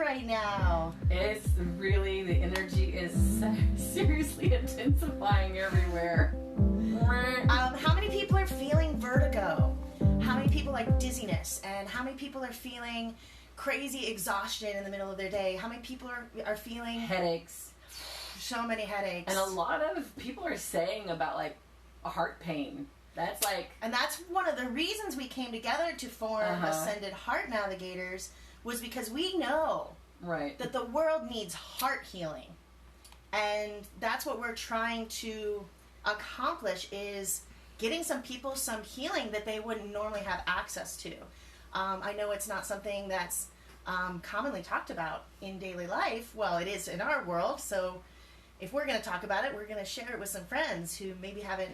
right now. It's really, the energy is seriously intensifying everywhere. How many people are feeling vertigo? How many people like dizziness? And how many people are feeling crazy exhaustion in the middle of their day? How many people are feeling headaches? So many headaches. And a lot of people are saying about like a heart pain. That's like... And that's one of the reasons we came together to form Ascended Heart Navigators, was because we know that the world needs heart healing. And that's what we're trying to accomplish, is getting some people some healing that they wouldn't normally have access to. I know it's not something that's commonly talked about in daily life. Well, it is in our world, so if we're going to talk about it, we're going to share it with some friends who maybe haven't,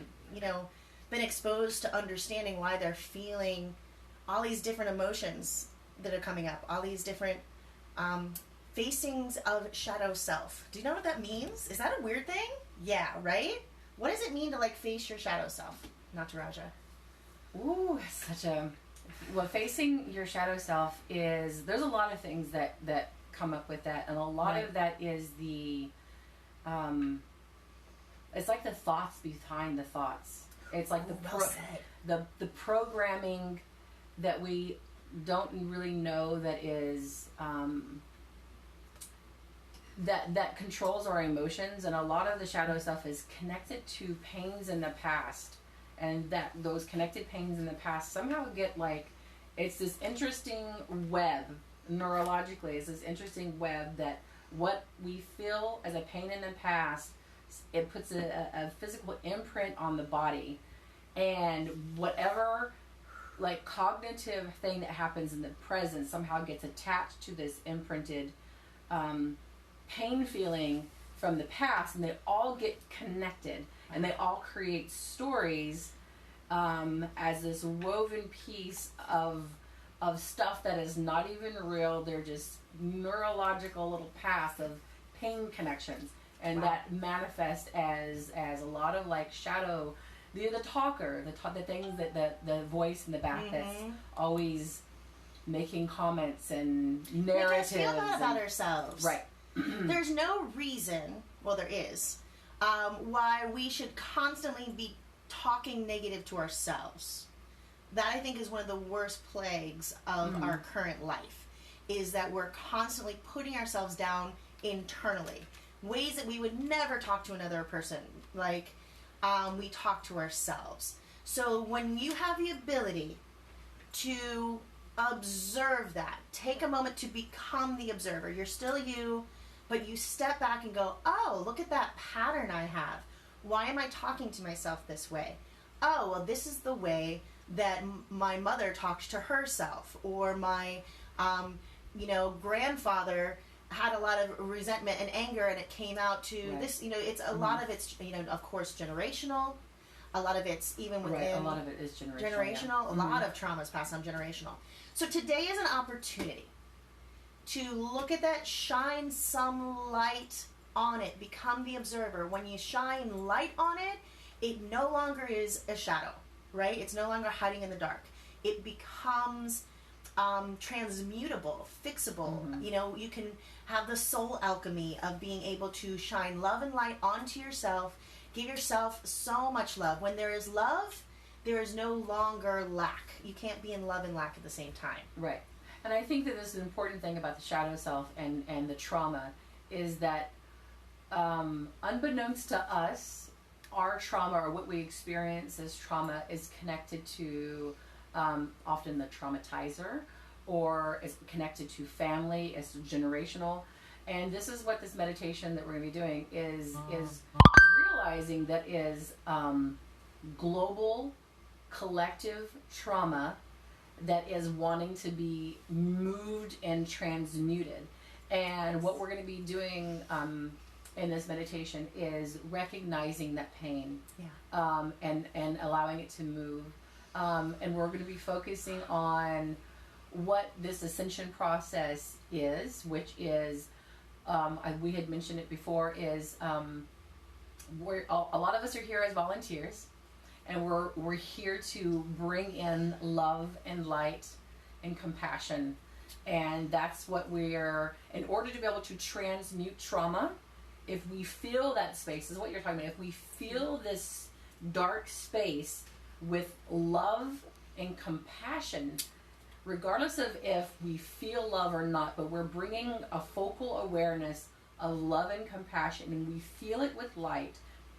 been exposed to understanding why they're feeling all these different emotions that are coming up, all these different facings of shadow self. Do you know what that means? Is that a weird thing? Yeah, right? What does it mean to face your shadow self, Nataraja? Ooh, well, facing your shadow self is, there's a lot of things that come up with that, and a lot of that is the, it's like the thoughts behind the thoughts. It's like the programming that we don't really know that is that controls our emotions, and a lot of the shadow stuff is connected to pains in the past, and that those connected pains in the past somehow get it's this interesting web neurologically. It's this interesting web that what we feel as a pain in the past, it puts a physical imprint on the body, and whatever cognitive thing that happens in the present somehow gets attached to this imprinted pain feeling from the past, and they all get connected, and they all create stories as this woven piece of stuff that is not even real. They're just neurological little paths of pain connections, and that manifest as a lot of shadow, the talker, the things that the voice in the back that's always making comments and narratives. Make us feel bad about ourselves. Right. There's no reason, well there is, why we should constantly be talking negative to ourselves. That, I think, is one of the worst plagues of our current life, is that we're constantly putting ourselves down internally. Ways that we would never talk to another person, we talk to ourselves. So when you have the ability to observe that, take a moment to become the observer. You're still you, but you step back and go, oh, look at that pattern I have. Why am I talking to myself this way? Oh, well, this is the way that my mother talks to herself, or my, grandfather had a lot of resentment and anger, and it came out to this, it's a lot of it's, of course, generational. A lot of it's even within... a lot of it is generational. Yeah. A lot of trauma is passed on generational. So today is an opportunity to look at that, shine some light on it, become the observer. When you shine light on it, it no longer is a shadow, right? It's no longer hiding in the dark. It becomes transmutable, fixable. You can have the soul alchemy of being able to shine love and light onto yourself, give yourself so much love. When there is love, there is no longer lack. You can't be in love and lack at the same time. Right. And I think that this is an important thing about the shadow self and the trauma, is that unbeknownst to us, our trauma, or what we experience as trauma, is connected to often the traumatizer, or is connected to family, it's generational. And this is what this meditation that we're going to be doing is realizing that is global collective trauma that is wanting to be moved and transmuted. And what we're going to be doing in this meditation is recognizing that pain, and allowing it to move. And we're going to be focusing on what this ascension process is, which is, we had mentioned it before, is a lot of us are here as volunteers, and we're here to bring in love and light and compassion And that's what we're, in order to be able to transmute trauma, if we feel that space, is what you're talking about, if we feel this dark space with love and compassion, regardless of if we feel love or not, but we're bringing a focal awareness of love and compassion, and we feel it with light,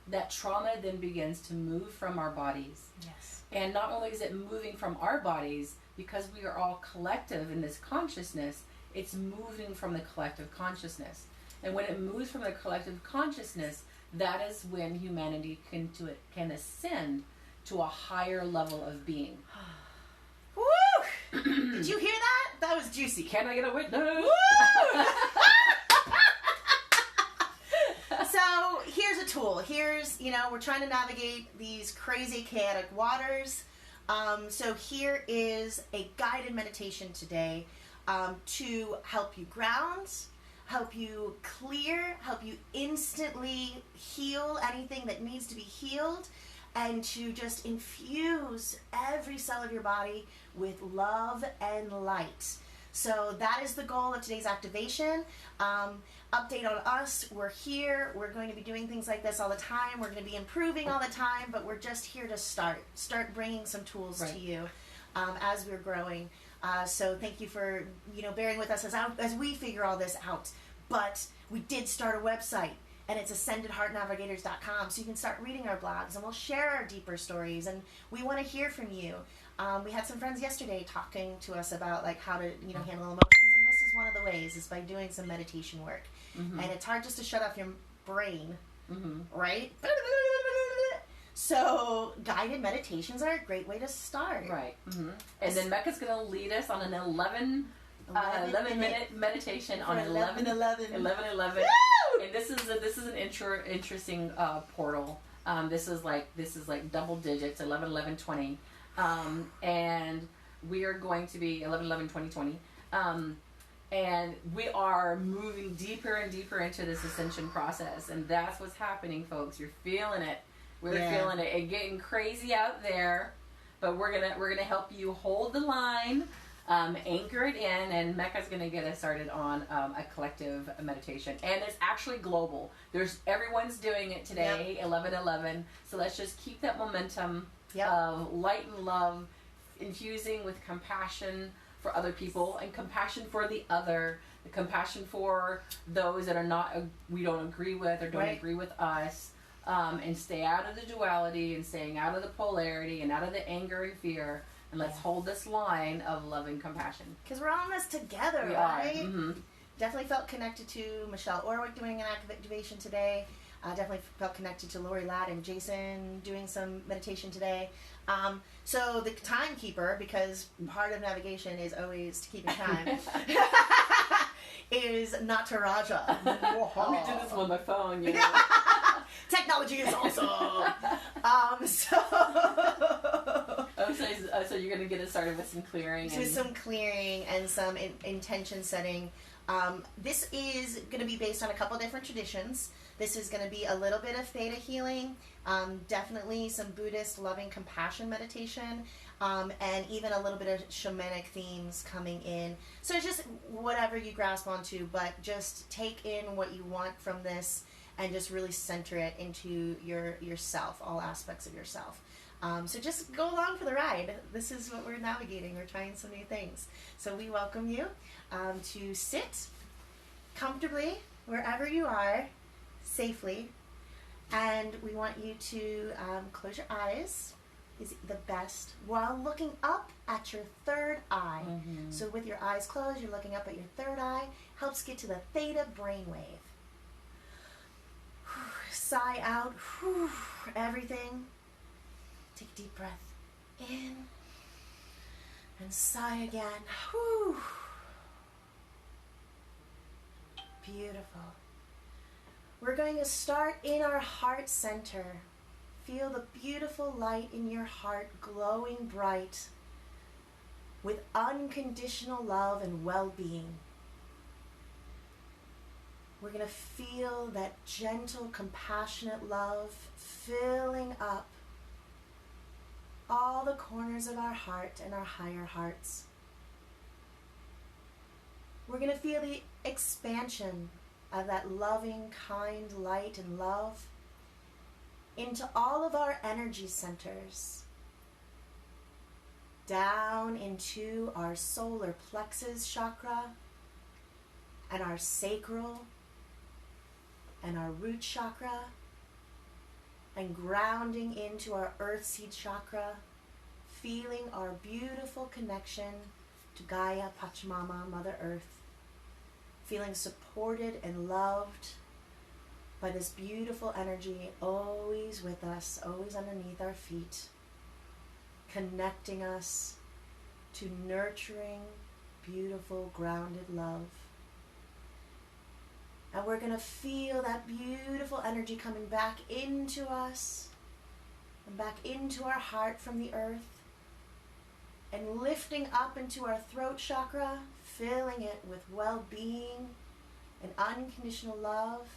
that trauma then begins to move from our bodies. Yes. And not only is it moving from our bodies, because we are all collective in this consciousness, it's moving from the collective consciousness. And when it moves from the collective consciousness, that is when humanity can ascend to a higher level of being. Woo! Did you hear that? That was juicy. Can I get a witness? Woo! So here's a tool. Here's, we're trying to navigate these crazy chaotic waters. So here is a guided meditation today to help you ground, help you clear, help you instantly heal anything that needs to be healed, and to just infuse every cell of your body with love and light. So that is the goal of today's activation. Update on us. We're here. We're going to be doing things like this all the time. We're going to be improving all the time, but we're just here to start bringing some tools to you as we're growing. So thank you for bearing with us as we figure all this out. But we did start a website, and it's ascendedheartnavigators.com, so you can start reading our blogs, and we'll share our deeper stories, and we want to hear from you. We had some friends yesterday talking to us about how to handle emotions, and this is one of the ways, is by doing some meditation work. Mm-hmm. And it's hard just to shut off your brain, mm-hmm. right? So guided meditations are a great way to start. Right. Mm-hmm. And then Meka's going to lead us on an 11 minute meditation on 11/11. And this is an interesting portal. This is like double digits, 11/11/20. And we are going to be 11/11/2020. And we are moving deeper and deeper into this ascension process, and that's what's happening, folks. You're feeling it. We're feeling it. It's getting crazy out there, but we're gonna help you hold the line, anchor it in, and Meka's gonna get us started on a collective meditation, and it's actually global. Everyone's doing it today, 11/11. So let's just keep that momentum of light and love, infusing with compassion for other people, and compassion for the other, the compassion for those that we don't agree with or don't agree with us, and stay out of the duality and staying out of the polarity and out of the anger and fear, and let's hold this line of love and compassion. Because we're on this together, right? Mm-hmm. Definitely felt connected to Michelle Orwick doing an activation today. Definitely felt connected to Lori Ladd and Jason doing some meditation today. So the timekeeper, because part of navigation is always keeping time, is Nataraja. Let me do this on my phone. Technology is awesome. So you're going to get us started with some clearing. Some clearing and some intention setting. This is going to be based on a couple different traditions. This is going to be a little bit of theta healing, definitely some Buddhist loving compassion meditation, and even a little bit of shamanic themes coming in. So it's just whatever you grasp onto, but just take in what you want from this and just really center it into yourself, all aspects of yourself. So just go along for the ride. This is what we're navigating. We're trying some new things. So we welcome you to sit comfortably wherever you are, safely, and we want you to close your eyes is the best while looking up at your third eye. Mm-hmm. So with your eyes closed, you're looking up at your third eye. Helps get to the theta brainwave. Sigh out everything. Take a deep breath in and sigh again. Beautiful. We're going to start in our heart center. Feel the beautiful light in your heart glowing bright with unconditional love and well-being. We're going to feel that gentle, compassionate love filling up all the corners of our heart and our higher hearts. We're going to feel the expansion of that loving, kind light and love into all of our energy centers, down into our solar plexus chakra and our sacral and our root chakra, and grounding into our earth seed chakra, feeling our beautiful connection to Gaia, Pachamama, Mother Earth, feeling supported and loved by this beautiful energy always with us, always underneath our feet, connecting us to nurturing, beautiful, grounded love. And we're going to feel that beautiful energy coming back into us and back into our heart from the earth, and lifting up into our throat chakra, filling it with well-being and unconditional love,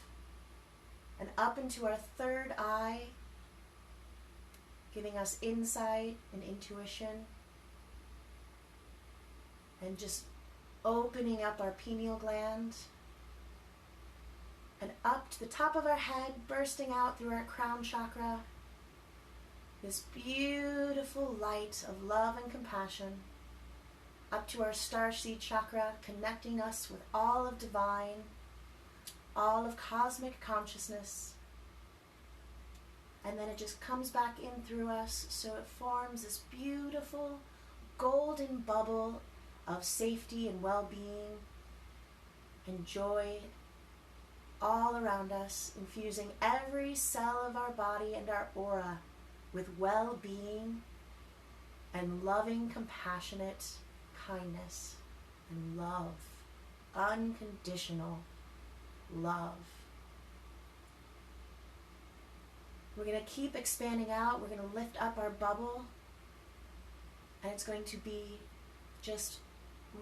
and up into our third eye, giving us insight and intuition, and just opening up our pineal gland, and up to the top of our head, bursting out through our crown chakra, this beautiful light of love and compassion, up to our starseed chakra, connecting us with all of divine, all of cosmic consciousness. And then it just comes back in through us, so it forms this beautiful golden bubble of safety and well-being and joy all around us, infusing every cell of our body and our aura with well-being and loving, compassionate kindness and love, unconditional love. We're going to keep expanding out. We're going to lift up our bubble, and it's going to be just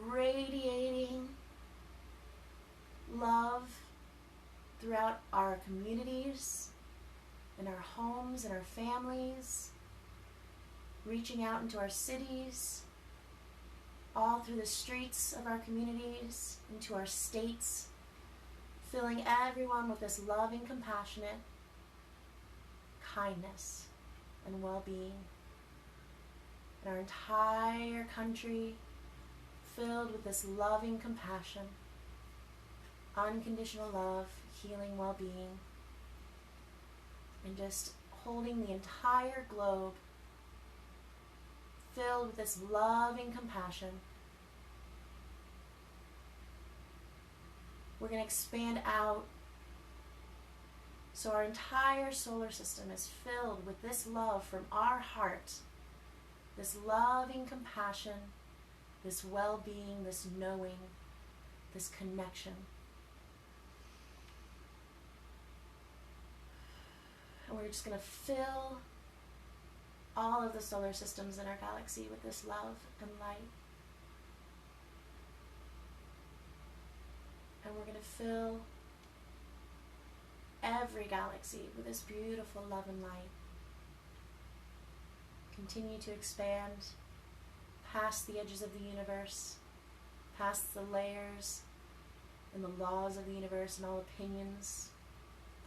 radiating love throughout our communities, in our homes, in our families, reaching out into our cities, all through the streets of our communities, into our states, filling everyone with this loving, compassionate kindness and well-being. And our entire country filled with this loving compassion, unconditional love, healing, well-being, and just holding the entire globe filled with this loving compassion. We're going to expand out so our entire solar system is filled with this love from our heart, this loving compassion, this well-being, this knowing, this connection. And we're just going to fill all of the solar systems in our galaxy with this love and light. And we're going to fill every galaxy with this beautiful love and light. Continue to expand past the edges of the universe, past the layers and the laws of the universe and all opinions,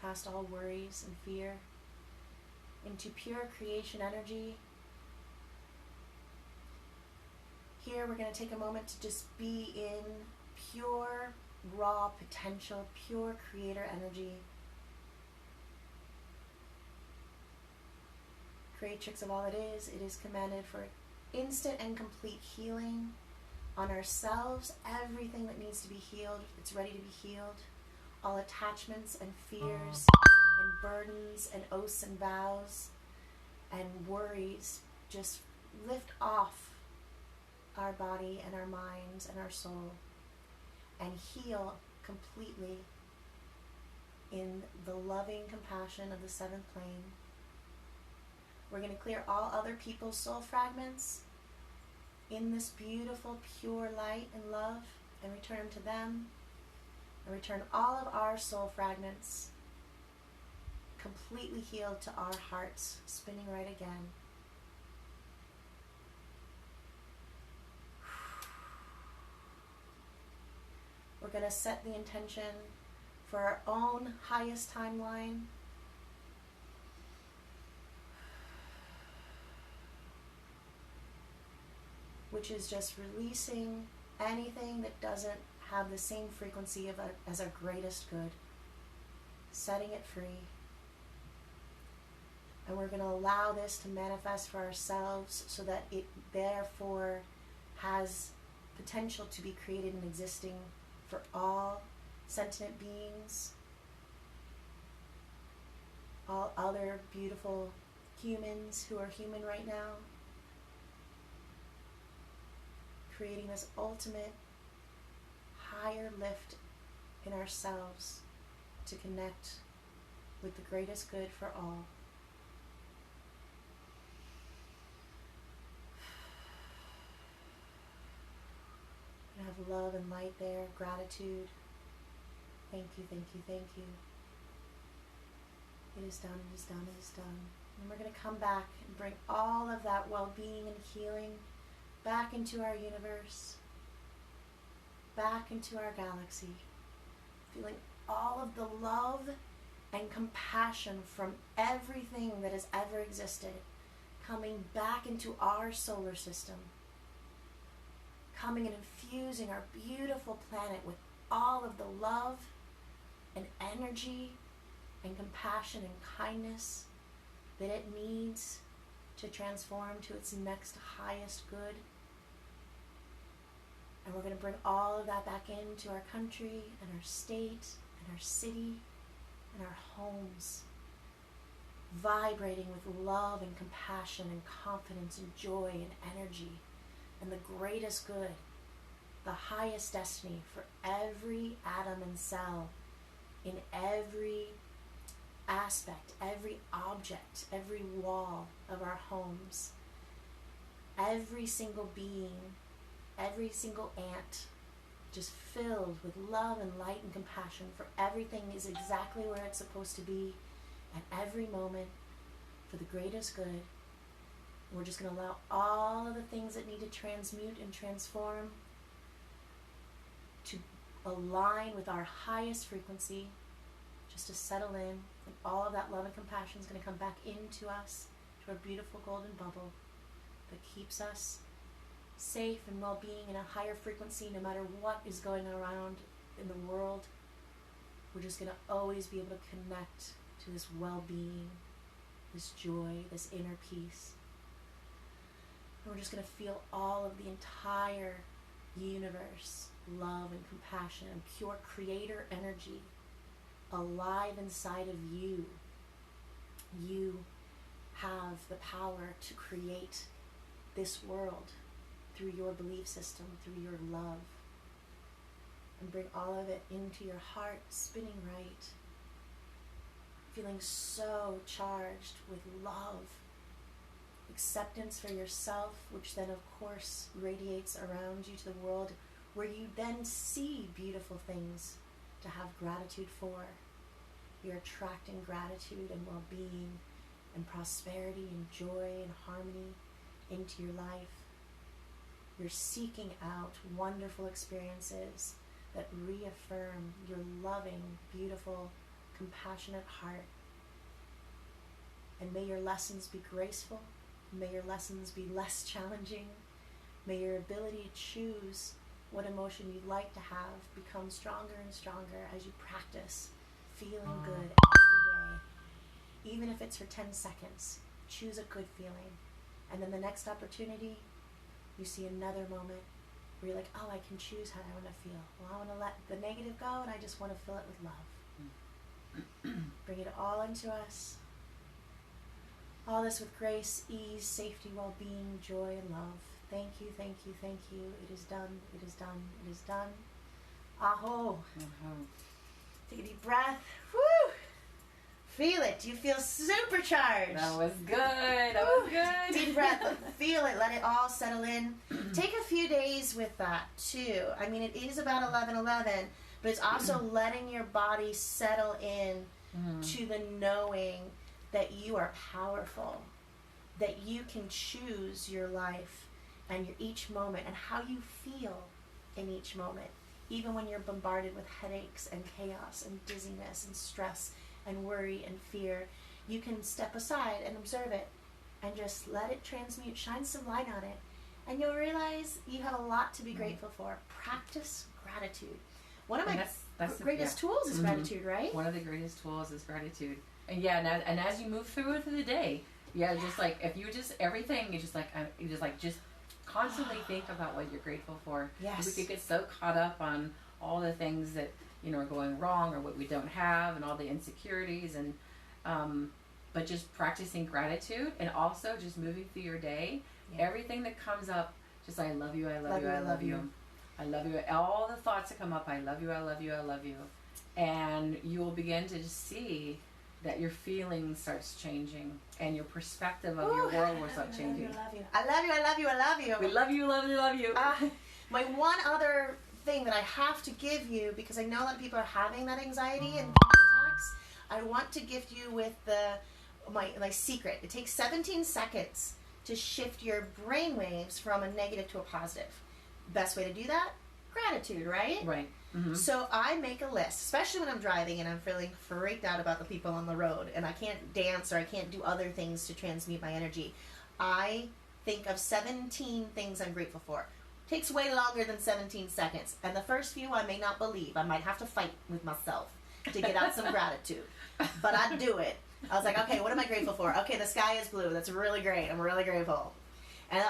past all worries and fear, into pure creation energy. Here we're going to take a moment to just be in pure, raw potential, pure creator energy. Creatrix of all it is commanded for instant and complete healing on ourselves. Everything that needs to be healed, it's ready to be healed. All attachments and fears and burdens and oaths and vows and worries just lift off our body and our minds and our soul and heal completely in the loving compassion of the seventh plane. We're going to clear all other people's soul fragments in this beautiful, pure light and love and return them to them, and return all of our soul fragments completely healed to our hearts, spinning right again. We're going to set the intention for our own highest timeline. Which is just releasing anything that doesn't have the same frequency as our greatest good. Setting it free. And we're going to allow this to manifest for ourselves so that it therefore has potential to be created and existing for all sentient beings, all other beautiful humans who are human right now, creating this ultimate higher lift in ourselves to connect with the greatest good for all. And have love and light there, gratitude. Thank you, thank you, thank you. It is done, it is done, it is done. And we're going to come back and bring all of that well-being and healing back into our universe, back into our galaxy, feeling all of the love and compassion from everything that has ever existed coming back into our solar system, coming and infusing our beautiful planet with all of the love and energy and compassion and kindness that it needs to transform to its next highest good. And we're going to bring all of that back into our country and our state and our city and our homes, vibrating with love and compassion and confidence and joy and energy and the greatest good, the highest destiny for every atom and cell in every aspect, every object, every wall of our homes, every single being, every single ant, just filled with love and light and compassion for everything is exactly where it's supposed to be at every moment for the greatest good. And we're just going to allow all of the things that need to transmute and transform to align with our highest frequency, just to settle in, and all of that love and compassion is going to come back into us, to our beautiful golden bubble that keeps us safe and well-being in a higher frequency no matter what is going around in the world. We're just going to always be able to connect to this well-being, this joy, this inner peace. And we're just going to feel all of the entire universe, love and compassion and pure creator energy alive inside of you. You have the power to create this world through your belief system, through your love. And bring all of it into your heart, spinning right. Feeling so charged with love. Acceptance for yourself, which then of course radiates around you to the world, where you then see beautiful things to have gratitude for. You're attracting gratitude and well-being and prosperity and joy and harmony into your life. You're seeking out wonderful experiences that reaffirm your loving, beautiful, compassionate heart. And may your lessons be graceful. May your lessons be less challenging. May your ability to choose what emotion you'd like to have become stronger and stronger as you practice feeling good every day. Even if it's for 10 seconds, choose a good feeling. And then the next opportunity, you see another moment where you're like, oh, I can choose how I want to feel. Well, I want to let the negative go and I just want to fill it with love. Bring it all into us. All this with grace, ease, safety, well-being, joy, and love. Thank you, thank you, thank you. It is done, it is done, it is done. Aho. Take a deep breath. Woo! Feel it. You feel supercharged. That was good. That was good. Deep breath. Feel it. Let it all settle in. Take a few days with that, too. I mean, it is about 11:11, but it's also letting your body settle in to the knowing that you are powerful, that you can choose your life and your each moment and how you feel in each moment. even when you're bombarded with headaches and chaos and dizziness and stress and worry and fear, you can step aside and observe it and just let it transmute, shine some light on it, and you'll realize you have a lot to be grateful for. Practice gratitude. One of my greatest tools is gratitude, right? One of the greatest tools is gratitude. And yeah, and as you move through the day, just like if you just everything, you just constantly think about what you're grateful for. Yes. We could get so caught up on all the things that are going wrong or what we don't have and all the insecurities and but just practicing gratitude and also just moving through your day, everything that comes up, just I love you, I love you, I love you. I love you. All the thoughts that come up, I love you, I love you, I love you. And you will begin to just see that your feeling starts changing and your perspective of your world will start changing. I love you, I love you, I love you, I love you. We love you, love you, love you. My one other thing that I have to give you, because I know that people are having that anxiety and attacks, I want to gift you with my secret. It takes 17 seconds to shift your brain waves from a negative to a positive. Best way to do that? Gratitude, right? Right. Mm-hmm. So I make a list, especially when I'm driving and I'm feeling freaked out about the people on the road and I can't dance or I can't do other things to transmute my energy. I think of 17 things I'm grateful for. It takes way longer than 17 seconds. And the first few I may not believe. I might have to fight with myself to get out some gratitude. But I do it. I was like, okay, what am I grateful for? Okay, the sky is blue. That's really great. I'm really grateful. And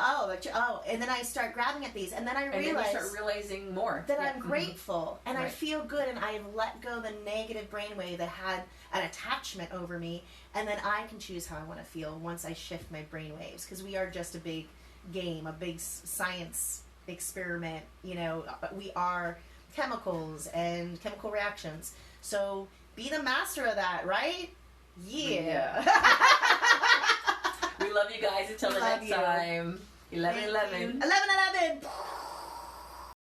and then I start grabbing at these, and then I realize you start realizing more that I'm grateful, and I feel good, and I've let go the negative brainwave that had an attachment over me, and then I can choose how I want to feel once I shift my brainwaves, because we are just a big game, a big science experiment. We are chemicals and chemical reactions. So be the master of that, right? Yeah. We love you guys. Until the next time. 11-11. 11-11.